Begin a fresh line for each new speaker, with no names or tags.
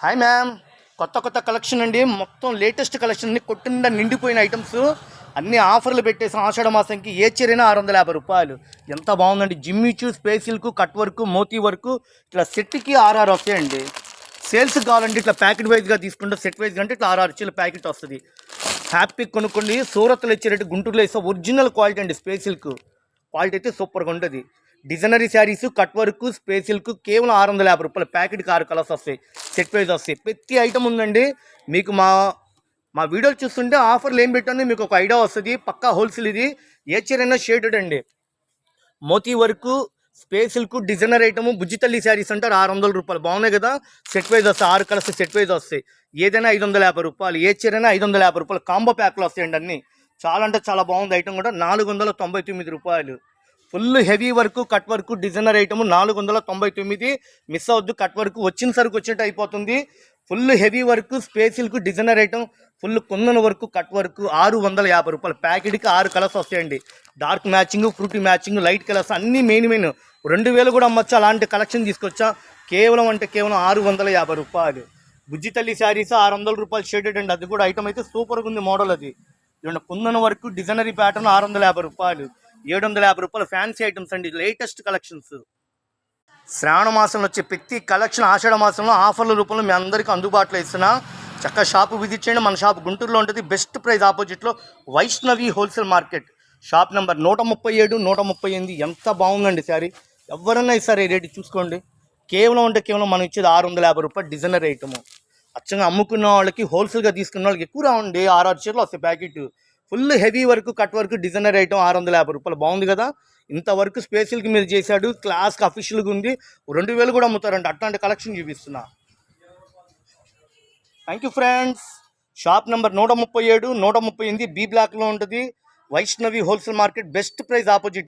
Hi ma'am. కొత్త కొత్త collection అండి. మొత్తం లేటెస్ట్ కలెక్షన్ అన్ని కొట్టిండా నిండిపోయిన ఐటమ్స్ అన్ని ఆఫర్లు పెట్టేసాం. ఆషాఢ మాసంకి ఏ చీరైనా రూ. 650. ఎంత బాగుందండి. Jimmy Choo, space silk, cut work, మోతీ వర్క్ ఇట్లా సెట్కి 6 వస్తాయండి. సేల్స్ కావాలంటే ఇట్లా ప్యాకెట్ వైజ్గా తీసుకుంటే సెట్ వైజ్గా అంటే ఇట్లా 6 చీల ప్యాకెట్ వస్తుంది. హ్యాపీ కొనుక్కోండి. సూరత్లో ఇచ్చే రేటు గుంటూరులో ఇస్తే ఒరిజినల్ క్వాలిటీ అండి. స్పేస్ సిల్క్ క్వాలిటీ అయితే సూపర్గా ఉంటుంది. Designery saris, cut work, space silk కేవలం రూ. 650. ప్యాకెట్కి 6 కలర్స్ వస్తాయి. సెట్ వైజ్ వస్తాయి. ప్రతి ఐటమ్ ఉందండి. మీకు మా మా వీడియోలు చూస్తుంటే ఆఫర్లు ఏం పెట్టండి మీకు ఒక ఐడియా వస్తుంది. పక్కా హోల్సేల్ ఇది. ఏ చీరైనా షేడెడ్ అండి. Moti work, space silk, designer item, బుజ్జితల్లి శారీస్ అంటారు రూ. 600. బాగున్నాయి కదా. సెట్ వైజ్ వస్తాయి. 6 కలర్స్ సెట్ వైజ్ వస్తాయి. ఏదైనా రూ. 550. ఏ చీరైనా రూ. 550. కాంబో ప్యాక్లు వస్తాయండి అన్నీ. చాలా అంటే చాలా బాగుంది. ఐటమ్ కూడా రూ. 499. Full heavy work, cut work, designer item 499. Miss అవద్దు. కట్ వర్క్ వచ్చిన సరికి వచ్చినట్టు అయిపోతుంది. Full heavy work, space silk, designer item, full kundan work, cut work రూ. 650. ప్యాకెట్కి 6 కలర్స్ వస్తాయండి. Dark matching, fruity matching, light colours అన్నీ మెయిన్ 2000 కూడా అమ్మొచ్చు. అలాంటి కలెక్షన్ తీసుకొచ్చా. కేవలం అంటే కేవలం రూ. 650. బుజ్జి తల్లి శారీస్ రూ. 600 షేడెడ్ అండి. అది కూడా ఐటమ్ అయితే సూపర్గా ఉంది. మోడల్ అది ఇవ్వండి. కుందన్ వర్క్, డిజైనరీ ప్యాటర్న్ రూ. 650. రూ. ఫ్యాన్సీ ఐటమ్స్ అండి. Latest collections. శ్రావణ మాసంలో వచ్చే ప్రతి కలెక్షన్ ఆషాఢ మాసంలో ఆఫర్ల రూపంలో మీ అందరికీ అందుబాటులో ఇస్తున్నా. చక్కగా షాపు విజిట్ చేయండి. మన షాప్ గుంటూరులో ఉంటుంది. బెస్ట్ ప్రైస్ ఆపోజిట్లో Vaishnavi wholesale market. Shop number 137, 138. ఎంత బాగుందండి శారీ. ఎవరన్నా ఇస్తారు ఈ రేటు చూసుకోండి. కేవలం అంటే కేవలం మనం ఇచ్చేది రూ. 650. Designer item. అచ్చంగా అమ్ముకున్న వాళ్ళకి, హోల్సేల్గా తీసుకున్న వాళ్ళకి ఎక్కువ రావండి. 6 చీరలు వస్తాయి packet. Full heavy work, cut work, designer item రూ. 650. బాగుంది కదా. ఇంతవరకు స్పేషల్కి మీరు చేశాడు. క్లాస్కి అఫీషియల్గా ఉంది. 2000 కూడా అమ్ముతారండి. అట్లాంటి కలెక్షన్ చూపిస్తున్నా. Thank you friends. Shop number 137, 138 B బ్లాక్లో ఉంటుంది. Vaishnavi wholesale market. Best price opposite.